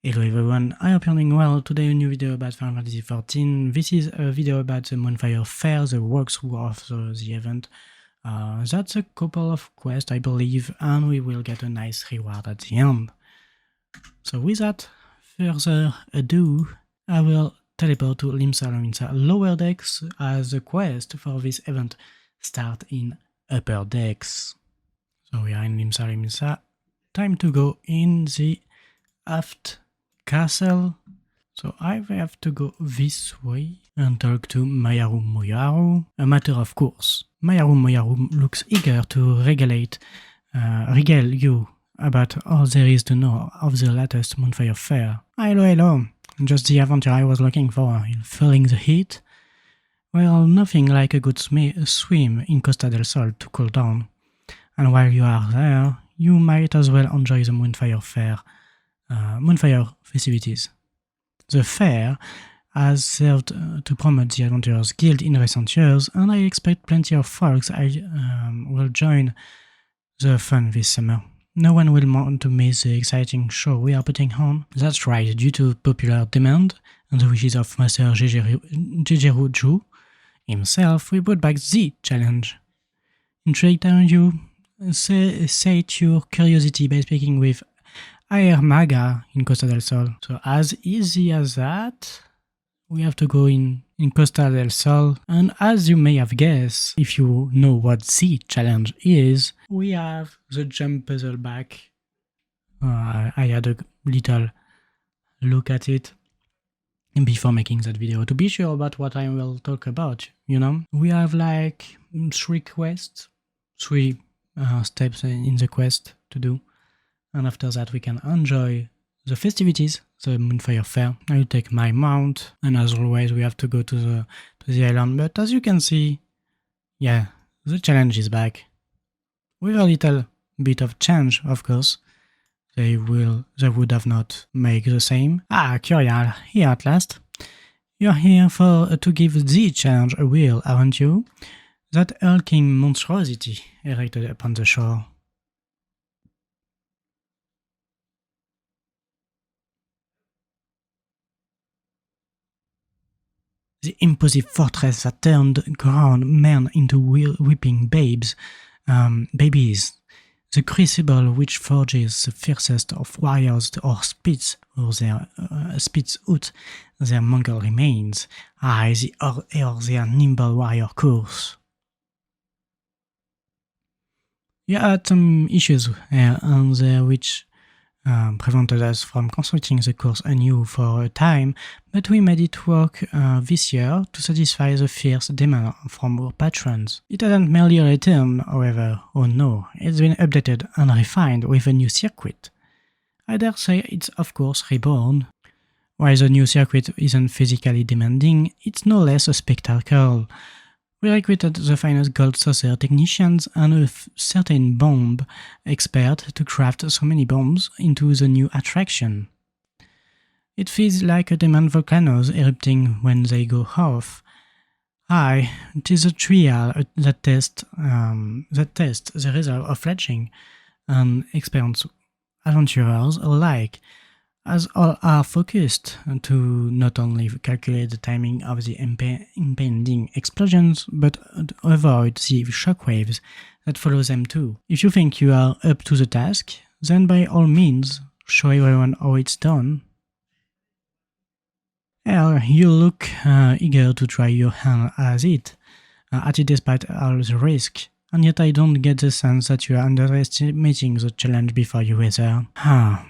Hello everyone, I hope you're doing well. Today a new video about Final Fantasy XIV. This is a video about the Moonfire Faire, the walkthrough of the event. That's a couple of quests, I believe, and we will get a nice reward at the end. So without further ado, I will teleport to Limsa lower decks as the quest for this event start in upper decks. So we are in Limsa. Time to go in the aft castle. So I have to go this way and talk to Moyaru. A matter of course. Moyaru looks eager to regale you about all there is to know of the latest Moonfire Faire. Hello. Just the adventure I was looking for, feeling the heat? Well, nothing like a good swim in Costa del Sol to cool down. And while you are there, you might as well enjoy the Moonfire Faire. Moonfire festivities. The fair has served to promote the Adventurers Guild in recent years, and I expect plenty of folks will join the fun this summer. No one will want to miss the exciting show we are putting on. That's right, due to popular demand and the wishes of Master Jejeru himself, we brought back the challenge. Intrigued, are you? Sate your curiosity by speaking with Maga in Costa del Sol. So as easy as that, we have to go in Costa del Sol, and as you may have guessed, if you know what the challenge is, we have the jump puzzle back. I had a little look at it before making that video to be sure about what I will talk about, you know. We have like 3 quests, 3 steps in the quest to do. And after that we can enjoy the festivities, the Moonfire Faire. I will take my mount, and as always we have to go to the island, but as you can see, yeah, the challenge is back. With a little bit of change, of course. They would have not made the same. Qyorria, here at last. You're here to give the challenge a whirl, aren't you? That hulking monstrosity erected upon the shore. The imposing fortress that turned grown men into weeping babies. The crucible which forges the fiercest of warriors or spits out their Mongol remains. Their nimble warrior course. You had some issues on there which prevented us from constructing the course anew for a time, but we made it work this year to satisfy the fierce demand from our patrons. It hasn't merely returned, however, oh no, it's been updated and refined with a new circuit. I dare say it's of course reborn. While the new circuit isn't physically demanding, it's no less a spectacle. We recruited the finest gold saucer technicians and a certain bomb expert to craft so many bombs into the new attraction. It feels like a demand volcanoes erupting when they go off. It is a trial that tests the result of fledgling and experienced adventurers alike, as all are focused to not only calculate the timing of the impending explosions, but avoid the shockwaves that follow them too. If you think you are up to the task, then by all means, show everyone how it's done. You look eager to try your hand at it despite all the risk. And yet I don't get the sense that you are underestimating the challenge before you were there.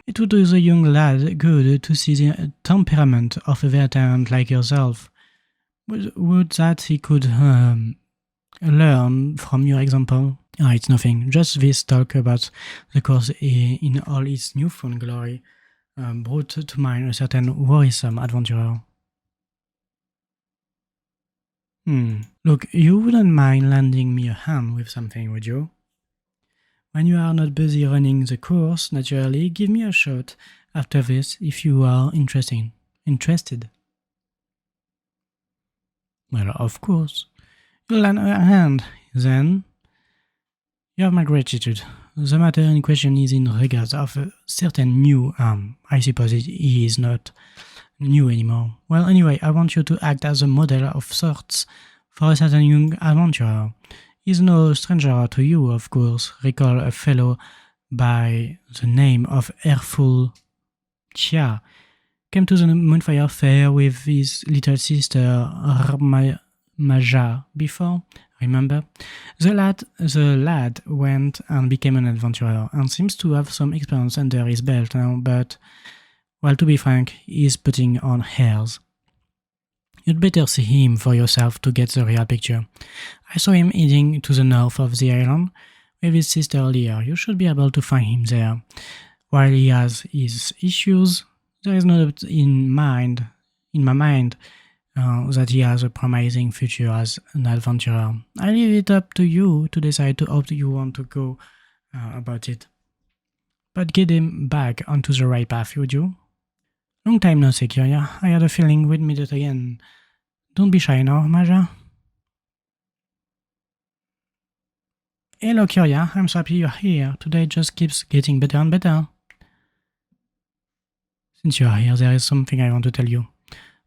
It would do the young lad good to see the temperament of a veteran like yourself. Would that he could learn from your example? It's nothing, just this talk about the course in all its newfound glory brought to mind a certain worrisome adventurer. Look, you wouldn't mind lending me a hand with something, would you? When you are not busy running the course, naturally, give me a shot after this if you are interested. Well, of course. You'll lend a hand, then. You have my gratitude. the matter in question is in regards of a certain new I suppose he is not new anymore. Well, anyway, I want you to act as a model of sorts for a certain young adventurer. He's no stranger to you, of course. Recall a fellow by the name of Fhul came to the Moonfire Faire with his little sister Maja before, remember? The lad went and became an adventurer and seems to have some experience under his belt now, but, well, to be frank, he's putting on hairs. You'd better see him for yourself to get the real picture. I saw him heading to the north of the island with his sister earlier. You should be able to find him there. While he has his issues, there is no doubt in my mind that he has a promising future as an adventurer. I leave it up to you to decide how you want to go about it. But get him back onto the right path, would you? Long time no see, Qyorria. I had a feeling we'd meet it again. Don't be shy now, Maja. Hello, Qyorria. I'm so happy you're here. Today just keeps getting better and better. Since you are here, there is something I want to tell you.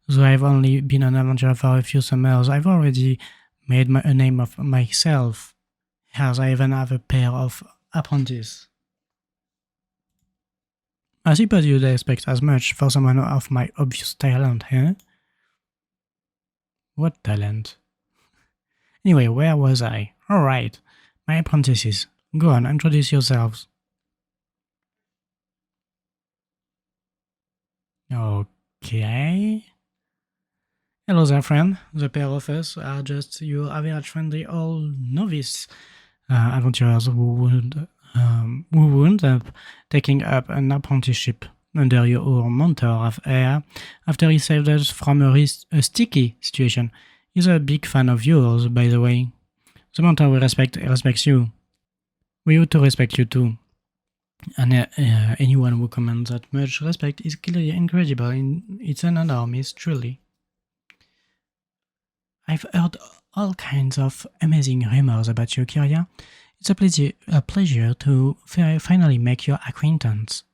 Though I've only been an adventurer for a few summers, I've already made a name of myself, as I even have a pair of apprentices. I suppose you'd expect as much for someone of my obvious talent, eh? What talent? Anyway, where was I? Alright, my apprentices. Go on, introduce yourselves. Okay. Hello there, friend. The pair of us are just your average friendly old novice adventurers who wound up taking up an apprenticeship under your mentor of air after he saved us from a sticky situation. He's a big fan of yours, by the way. The mentor we respects you. We ought to respect you too. And anyone who commands that much respect is clearly incredible in its own armies, truly. I've heard all kinds of amazing rumors about you, Qyorria. It's a pleasure to finally make your acquaintance.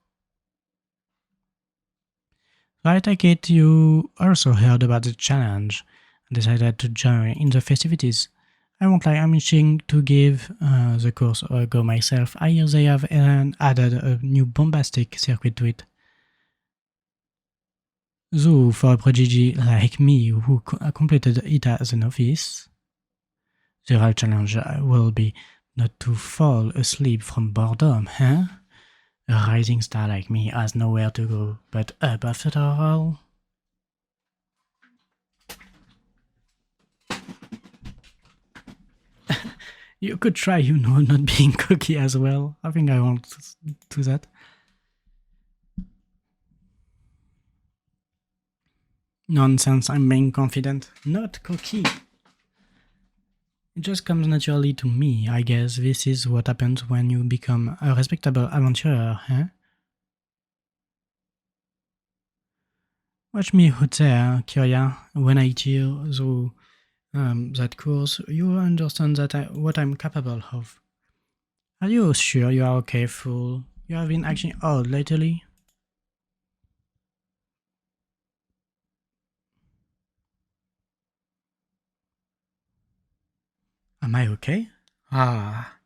So I take it you also heard about the challenge and decided to join in the festivities. I won't lie, I'm itching to give the course a go myself. I hear they have added a new bombastic circuit to it. Though for a prodigy like me who completed it as a novice, the real challenge will be not to fall asleep from boredom, huh? A rising star like me has nowhere to go but up after all. You could try, not being cocky as well. I think I won't do that. Nonsense, I'm being confident, not cocky. It just comes naturally to me, I guess. This is what happens when you become a respectable adventurer, huh? Watch me out there, Qyorria. When I tear through that course, you understand what I'm capable of. Are you sure you are okay, Fhul? You have been acting odd lately? Am I okay? Ah,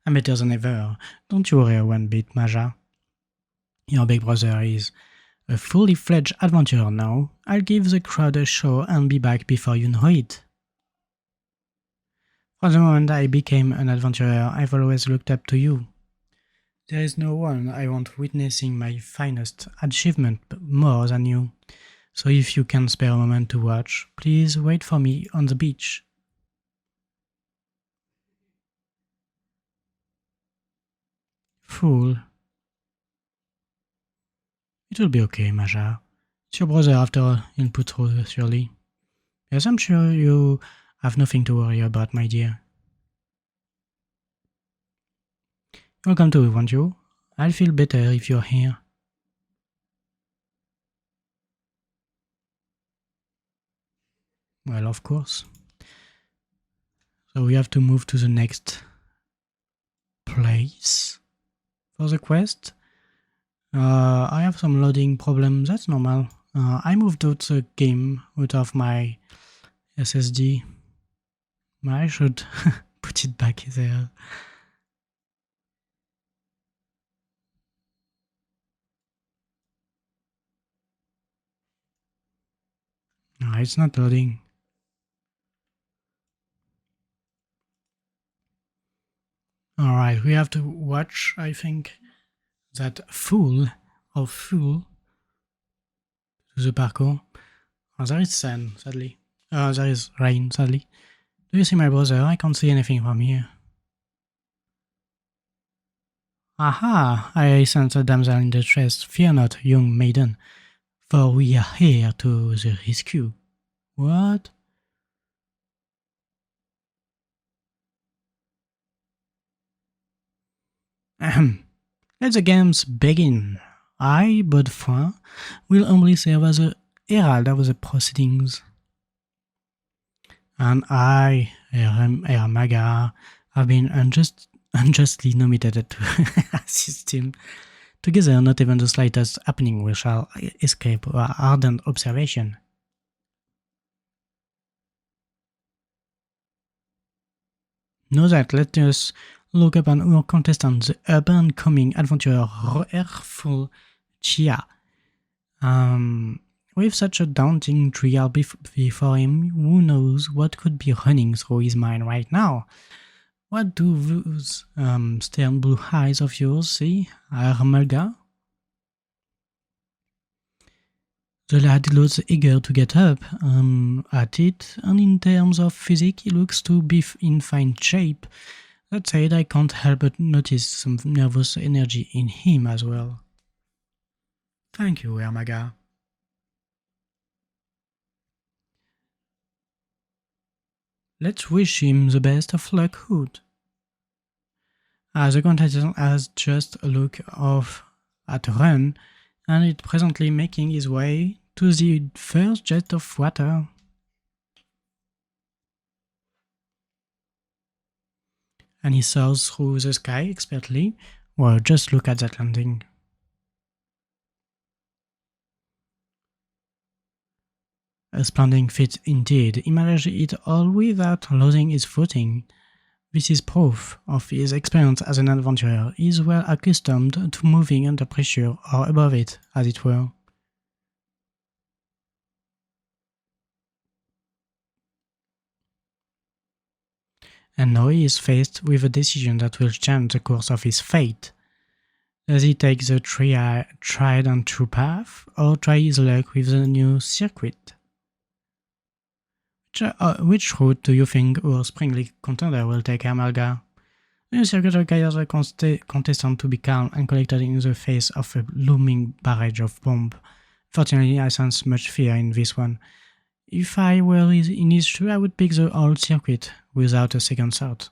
I'm better than ever. Don't you worry one bit, Maja. Your big brother is a fully fledged adventurer now. I'll give the crowd a show and be back before you know it. From the moment I became an adventurer, I've always looked up to you. There is no one I want witnessing my finest achievement more than you. So if you can spare a moment to watch, please wait for me on the beach. Fool. It will be okay, Maja. It's your brother after all, he'll put through surely. Yes, I'm sure you have nothing to worry about, my dear. You'll come too, won't you? I'll feel better if you're here. Well, of course. So we have to move to the next place. for the quest. I have some loading problems, that's normal. I moved out the game out of my SSD. I should put it back there. No, it's not loading. Alright, we have to watch, I think, that Fhul to the parkour. Oh, there is sand, sadly. There is rain, sadly. Do you see my brother? I can't see anything from here. Aha! I sense a damsel in distress. Fear not, young maiden, for we are here to the rescue. What? Ahem. Let the games begin. I, Godefroy, will only serve as a herald of the proceedings. And I, Maga, have been unjustly nominated to assist him. Together, not even the slightest happening we shall escape our ardent observation. Know that, let us look upon our contestant, the up-and-coming adventurer Fhul Me. With such a daunting trial before him, who knows what could be running through his mind right now? What do those stern blue eyes of yours see, Armelga? The lad looks eager to get up at it, and in terms of physique, he looks to be in fine shape. That said, I can't help but notice some nervous energy in him as well. Thank you, Armaga. Let's wish him the best of luck, Hood. The contestant has just a look off at a run, and is presently making his way to the first jet of water. And he soars through the sky expertly. Well, just look at that landing. A splendid feat indeed. He managed it all without losing his footing. This is proof of his experience as an adventurer. He is well accustomed to moving under pressure, or above it, as it were. And now he is faced with a decision that will change the course of his fate. Does he take the tried and true path, or try his luck with the new circuit? Which route do you think our springly contender will take, Amalga? The new circuit requires a contestant to be calm and collected in the face of a looming barrage of bombs. Fortunately, I sense much fear in this one. If I were in his shoes, I would pick the old circuit without a second thought.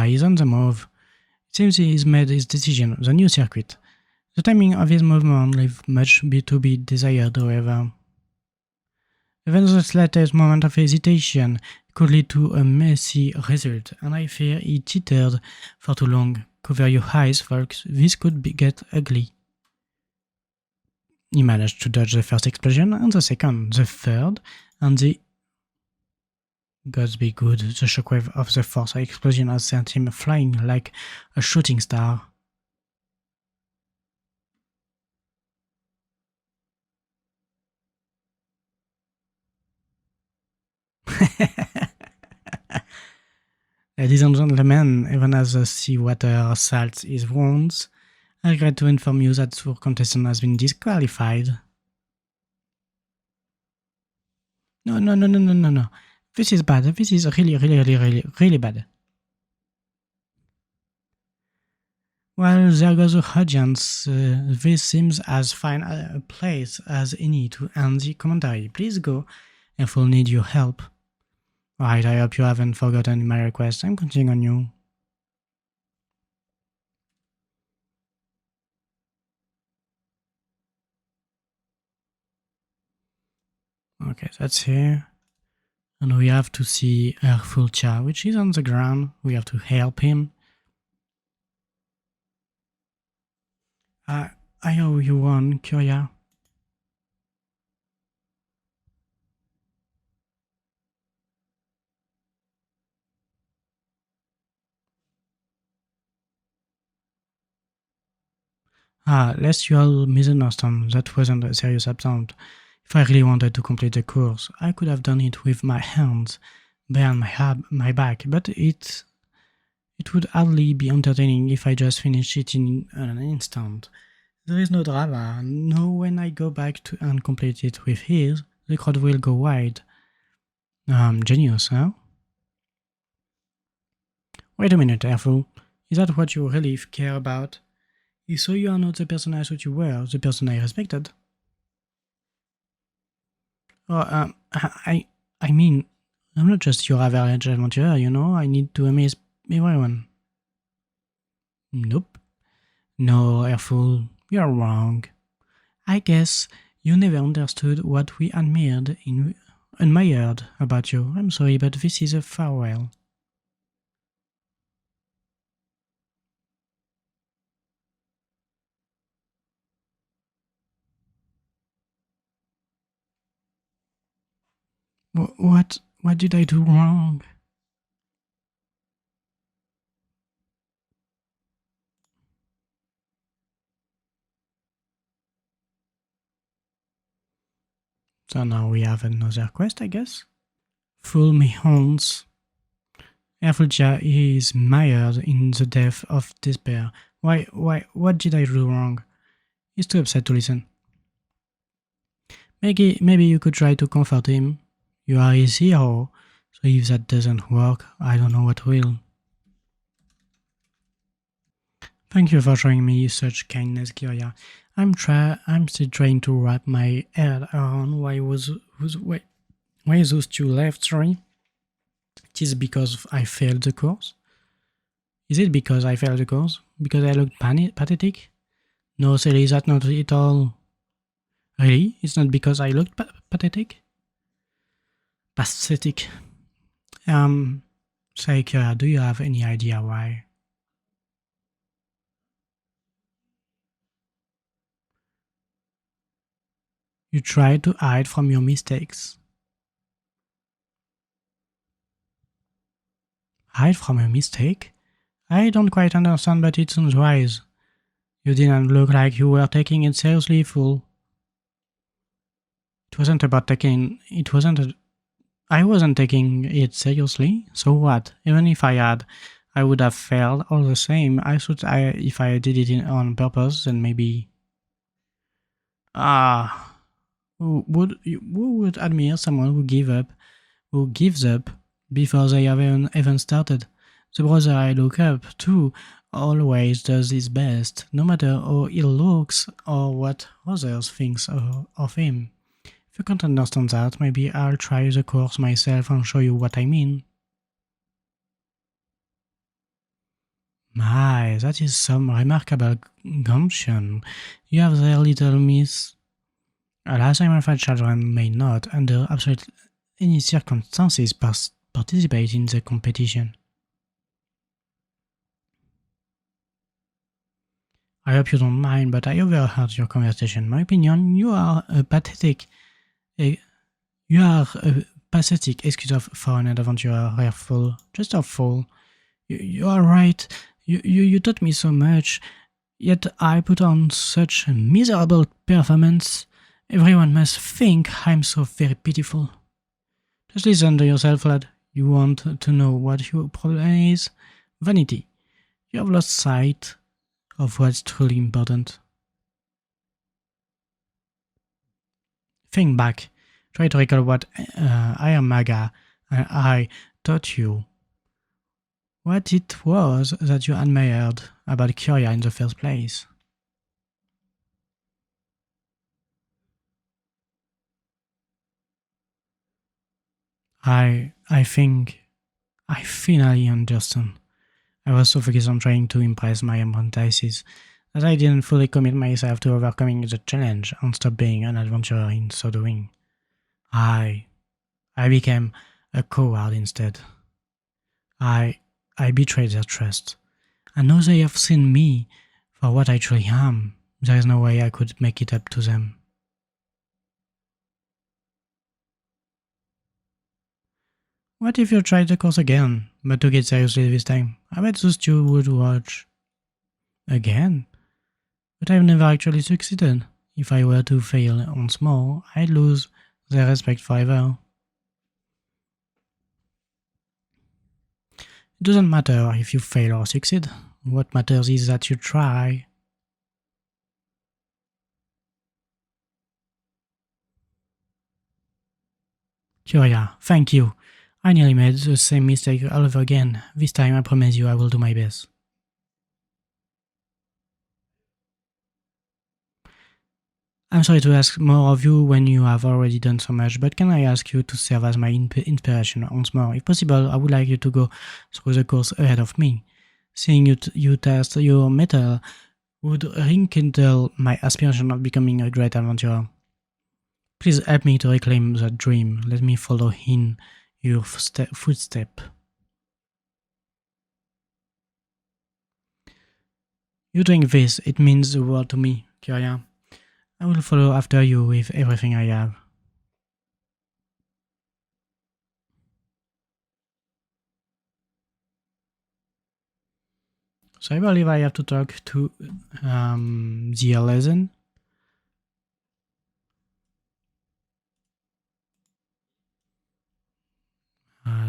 He's on the move. It seems he's made his decision, the new circuit. The timing of his movement leaves much to be desired, however. Even the slightest moment of hesitation could lead to a messy result, and I fear he tittered for too long. Cover your eyes, folks, this could get ugly. He managed to dodge the first explosion, and the second, the third, and the... Gods be good, the shockwave of the fourth explosion has sent him flying like a shooting star. Ladies and gentlemen, even as the seawater salts his wounds, I regret to inform you that our contestant has been disqualified. No. This is bad. This is really bad. Well, there goes the audience. This seems as fine a place as any to end the commentary. Please go, if we'll need your help. Right, I hope you haven't forgotten my request. I'm counting on you. Okay, that's here. And we have to see Qyorria, which is on the ground. We have to help him. I owe you one, Qyorria. Lest you all misunderstand, that wasn't a serious attempt. If I really wanted to complete the course, I could have done it with my hands behind my back, but it would hardly be entertaining if I just finished it in an instant. There is no drama. No, when I go back to and complete it with his, the crowd will go wide. Genius, huh? Wait a minute, Fhul. Is that what you really care about? So you are not the person I thought you were, the person I respected. Oh, I mean, I'm not just your average adventurer, you know, I need to amaze everyone. Nope. No, Fhul, you're wrong. I guess you never understood what we admired about you. I'm sorry, but this is a farewell. What did I do wrong? So now we have another quest, I guess. Fhul Me Once. Qyorria is mired in the depth of despair. What did I do wrong? He's too upset to listen. Maybe you could try to comfort him. You are his hero, so if that doesn't work, I don't know what will. Thank you for showing me such kindness, Qyorria. I'm still trying to wrap my head around why those two left, sorry. It is because I failed the course? Is it because I failed the course? Because I looked pathetic? No, silly, that's not it all. Really? It's not because I looked pathetic? Pathetic. Say, Qyorria, do you have any idea why? You try to hide from your mistakes. Hide from a mistake? I don't quite understand, but it sounds wise. You didn't look like you were taking it seriously, Fhul. I wasn't taking it seriously, so what? Even if I had, I would have failed all the same. I thought if I did it on purpose, then maybe... Who would admire someone who gives up before they have even started? The brother I look up to always does his best, no matter how he looks or what others think of him. If you can't understand that, maybe I'll try the course myself and show you what I mean. My, that is some remarkable gumption. You have the little miss. Alas, I'm afraid children may not, under absolutely any circumstances, participate in the competition. I hope you don't mind, but I overheard your conversation. In my opinion, you are a pathetic excuse for an adventurer, Fhul. Just a fool. You are right. You taught me so much, yet I put on such a miserable performance. Everyone must think I'm so very pitiful. Just listen to yourself, lad. You want to know what your problem is? Vanity. You have lost sight of what's truly important. Think back. Try to recall what Iron Maga and I taught you. What it was that you admired about Qyorria in the first place. I think I finally understand. I was so focused on trying to impress my apprentices that I didn't fully commit myself to overcoming the challenge and stop being an adventurer in so doing. I I became a coward instead. I I betrayed their trust. And now they have seen me for what I truly am. There is no way I could make it up to them. What if you tried the course again, but took it seriously this time? I bet those two would watch. Again? But I've never actually succeeded. If I were to fail once more, I'd lose their respect forever. It doesn't matter if you fail or succeed. What matters is that you try. Qyorria, thank you. I nearly made the same mistake all over again. This time I promise you I will do my best. I'm sorry to ask more of you when you have already done so much, but can I ask you to serve as my inspiration once more? If possible, I would like you to go through the course ahead of me. Seeing you test your mettle would rekindle my aspiration of becoming a great adventurer. Please help me to reclaim that dream. Let me follow in your footstep. You doing this, it means the world to me, Qyorria. I will follow after you with everything I have. So I believe I have to talk to the lesson.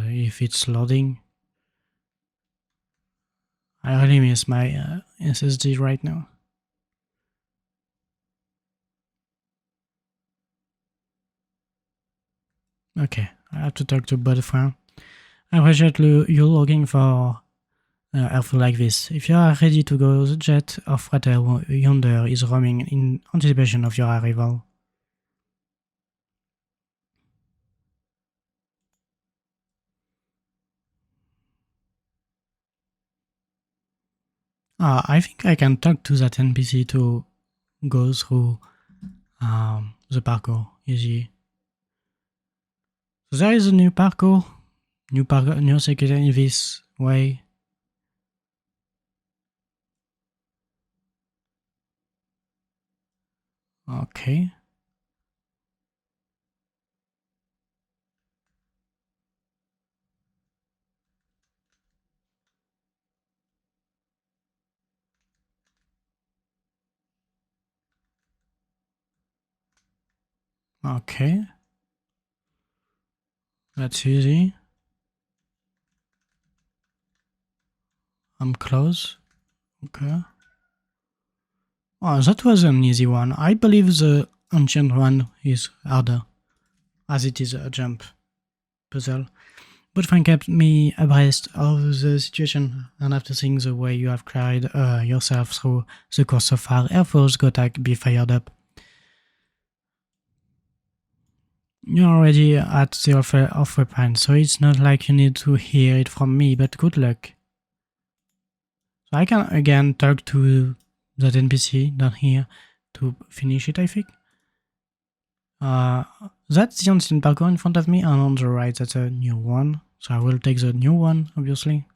If it's loading. I really miss my SSD right now. Okay, I have to talk to Bodefin. I appreciate you looking for helpful like this. If you are ready to go, the jet of Frater yonder is roaming in anticipation of your arrival. I think I can talk to that NPC to go through the parkour. Easy. So there is a new parkour. New secretary in this way. Okay. Okay. That's easy. I'm close. Okay. Oh, that was an easy one. I believe the ancient one is harder, as it is a jump puzzle. But Frank kept me abreast of the situation, and after seeing the way you have carried yourself through the course so far, Air Force gotta be fired up. You're already at the offer of weapon, so it's not like you need to hear it from me, but good luck. So I can again talk to that NPC down here to finish it, I think. That's the ancient parkour in front of me, and on the right that's a new one. So I will take the new one, obviously.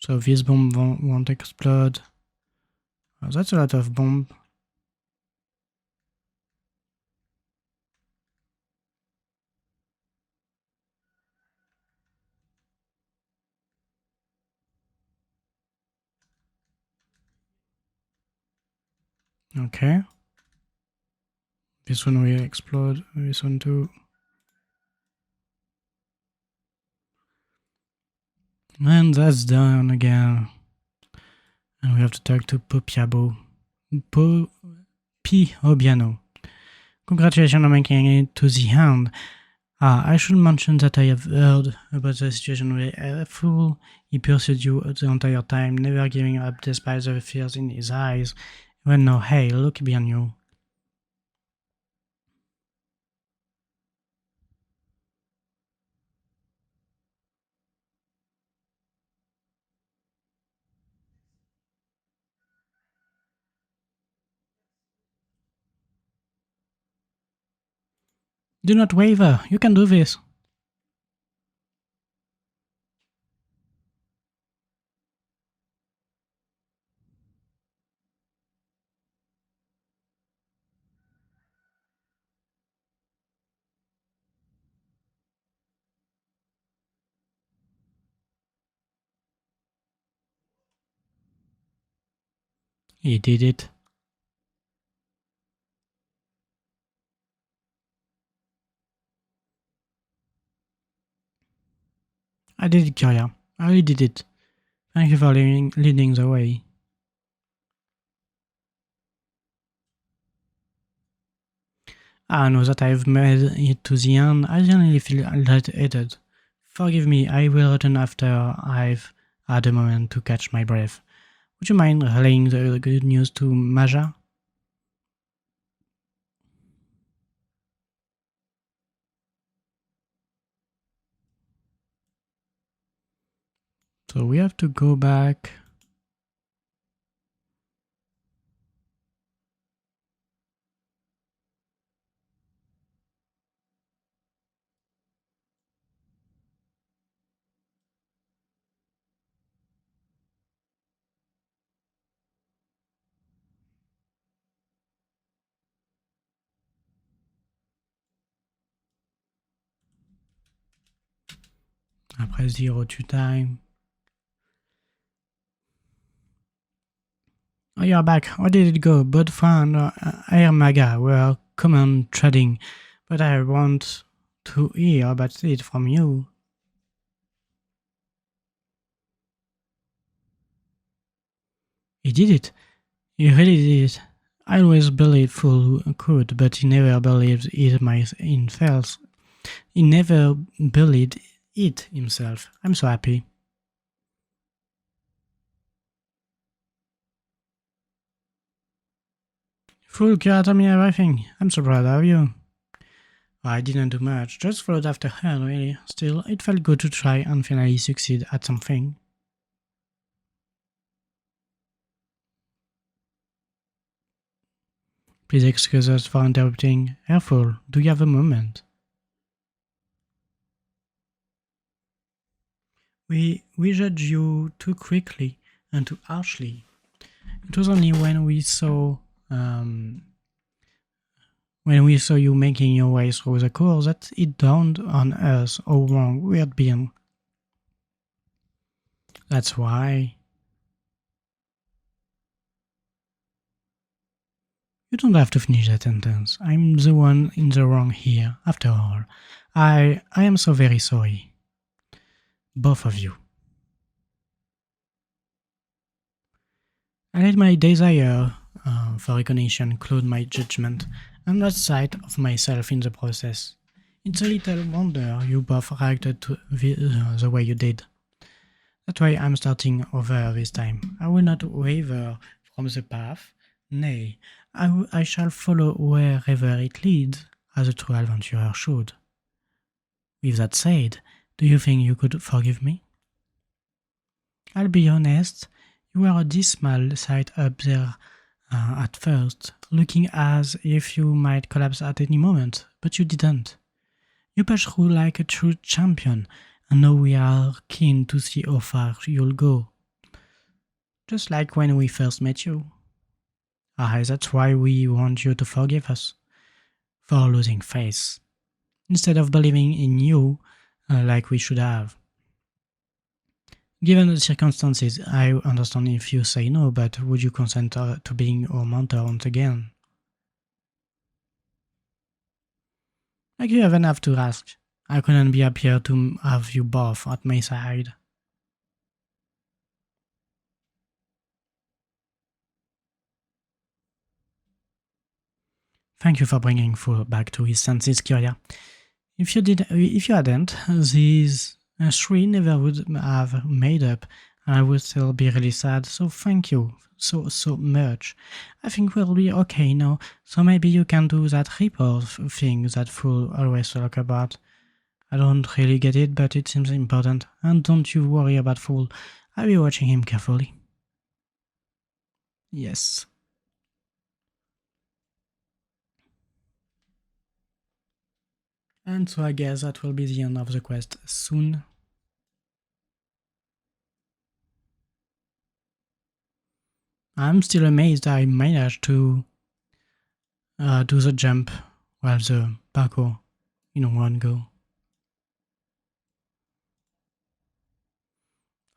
So this bomb won't explode. That's a lot of bomb. Okay. This one will explode. This one too. And that's done again. And we have to talk to Popiabo. Obiano. Congratulations on making it to the end. I should mention that I have heard about the situation with Fhul. He pursued you the entire time, never giving up despite the fears in his eyes. Even now, hey, look behind you. Do not waver, you can do this. He did it. I did it, Qyorria. I really did it. Thank you for leading the way. Now that I've made it to the end, I generally feel lightheaded. Forgive me, I will return after I've had a moment to catch my breath. Would you mind relaying the good news to Maja? So we have to go back. Après 02 time. Oh, you're back. Where did it go? Both Fran Air Maga were common trading, but I want to hear about it from you. He did it. He really did it. I always believed Fhul could, but he never believed it himself. He never believed it himself. I'm so happy. Fhul told me everything. I'm so proud of you. I didn't do much, just followed after her, really. Still, it felt good to try and finally succeed at something. Please excuse us for interrupting. Careful, do you have a moment? We judge you too quickly and too harshly. It was only when we saw you making your way through the course that it dawned on us how wrong we had been. That's why. You don't have to finish that sentence. I'm the one in the wrong here, after all. I am so very sorry. Both of you. I let my desire for recognition cloud my judgment and lost sight of myself in the process. It's a little wonder you both reacted to the way you did. That's why I'm starting over this time. I will not waver from the path. Nay, I shall follow wherever it leads, as a true adventurer should. With that said, do you think you could forgive me? I'll be honest, you were a dismal sight up there at first, looking as if you might collapse at any moment, but you didn't. You pushed through like a true champion, and now we are keen to see how far you'll go. Just like when we first met you. That's why we want you to forgive us for losing faith, instead of believing in you like we should have. Given the circumstances, I understand if you say no, but would you consent to being our mentor once again? Like you even have to ask. I couldn't be happier to have you both at my side. Thank you for bringing Fhul back to his senses, Qyorria. If you hadn't, these three never would have made up, and I would still be really sad. So thank you so much. I think we'll be okay now. So maybe you can do that report thing that Fhul always talk about. I don't really get it, but it seems important. And don't you worry about Fhul. I'll be watching him carefully. Yes. And so I guess that will be the end of the quest soon. I'm still amazed I managed to do the jump, well, the parkour, in one go.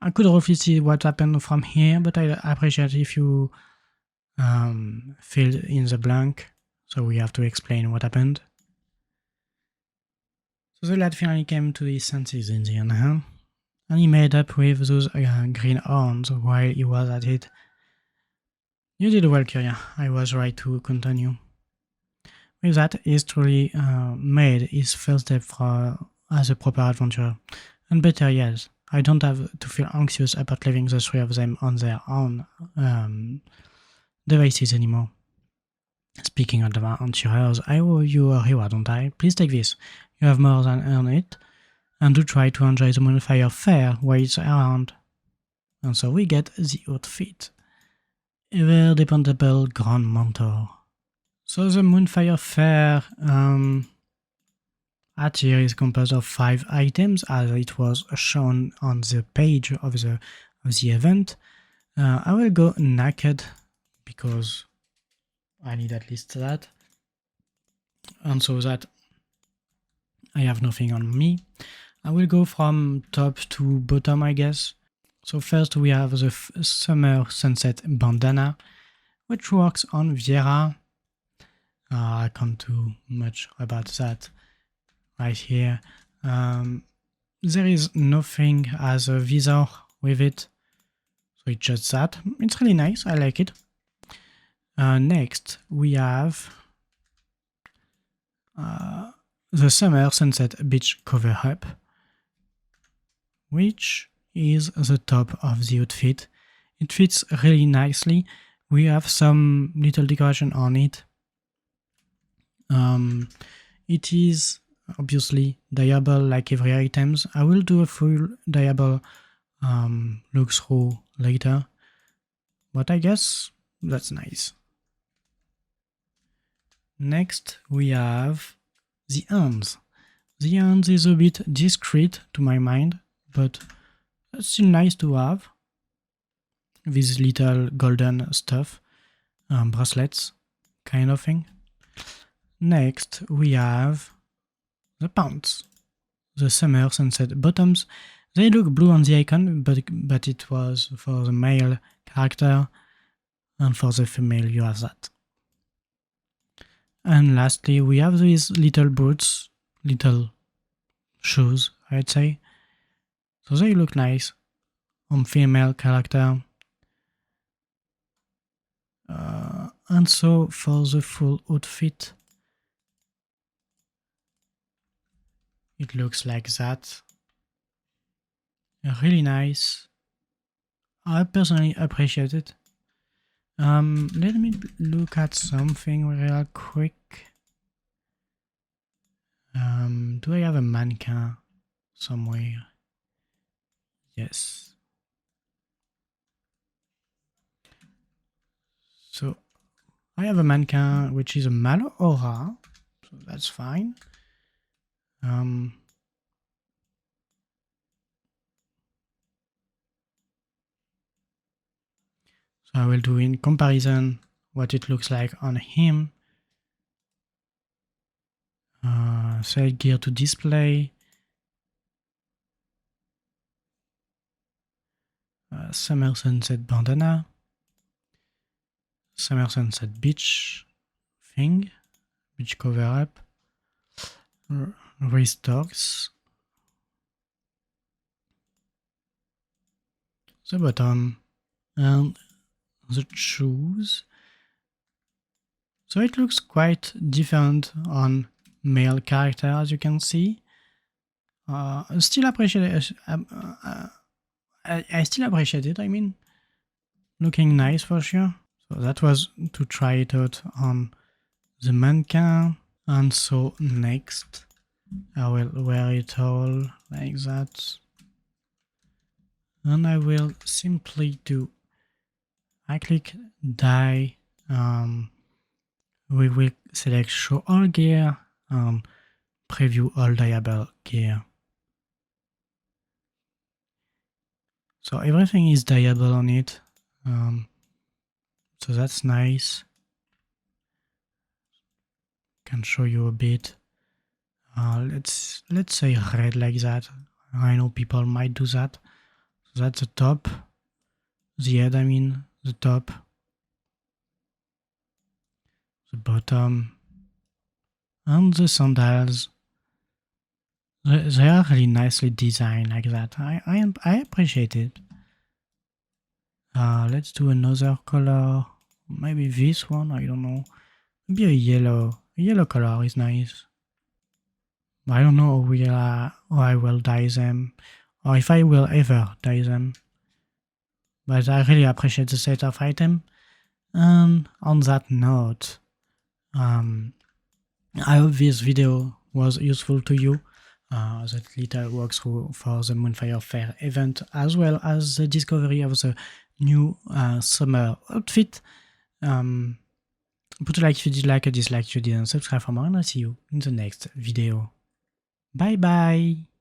I could roughly see what happened from here, but I appreciate if you filled in the blank, so we have to explain what happened. So the lad finally came to his senses in the end, huh? And he made up with those green horns while he was at it. You did well, Qyorria. I was right to continue. With that, he's truly made his first step as a proper adventurer. And better yet, I don't have to feel anxious about leaving the three of them on their own devices anymore. Speaking of adventurers, I owe you a reward, don't I? Please take this. You have more than earned it. And do try to enjoy the Moonfire Faire while it's around. And so we get the outfit. Ever dependable Grand Mentor. So the Moonfire Faire attire is composed of 5 items as it was shown on the page of the event. I will go naked because I need at least that. And so that I have nothing on me. I will go from top to bottom, I guess. So first we have the Summer Sunset Bandana, which works on Qyorria. I can't do much about that right here. There is nothing as a visor with it, so it's just that. It's really nice, I like it. Next we have the Summer Sunset Beach Cover-Up, which is the top of the outfit. It fits really nicely. We have some little decoration on it. It is obviously dyeable like every items. I will do a full dyeable look through later, but I guess that's nice. Next we have the hands. The hands is a bit discreet to my mind, but it's still nice to have. These little golden stuff, bracelets, kind of thing. Next, we have the pants. The Summer Sunset bottoms. They look blue on the icon, but it was for the male character, and for the female you have that. And lastly, we have these little boots, little shoes, I'd say. So they look nice on female character. And so for the full outfit, it looks like that. Really nice. I personally appreciate it. Let me look at something real quick. Do I have a mannequin somewhere? Yes. So I have a mannequin which is a Malo Aura, so that's fine. So I will do in comparison what it looks like on him. Set gear to display. Summer Sunset Bandana. Summer Sunset Beach thing. Beach cover-up. Wrist-stocks. The bottom. And the shoes. So it looks quite different on male character, as you can see. Still appreciate I still appreciate it. I mean, looking nice for sure. So that was to try it out on the mannequin. And so next, I will wear it all like that. And I will simply do. I click dye. We will select show all gear and preview all dyeable gear. So everything is dyeable on it, so that's nice. Can show you a bit. Let's say red like that. I know people might do that. So that's the top, the head, I mean, the top, the bottom, and the sandals. They are really nicely designed like that. I appreciate it. Let's do another color. Maybe this one, I don't know. Maybe a yellow. A yellow color is nice. I don't know how I will dye them, or if I will ever dye them. But I really appreciate the set of item. And on that note, I hope this video was useful to you. That little walkthrough for the Moonfire Faire event, as well as the discovery of the new summer outfit. Put a like if you did like, a dislike if you didn't, subscribe for more, and I'll see you in the next video. Bye bye!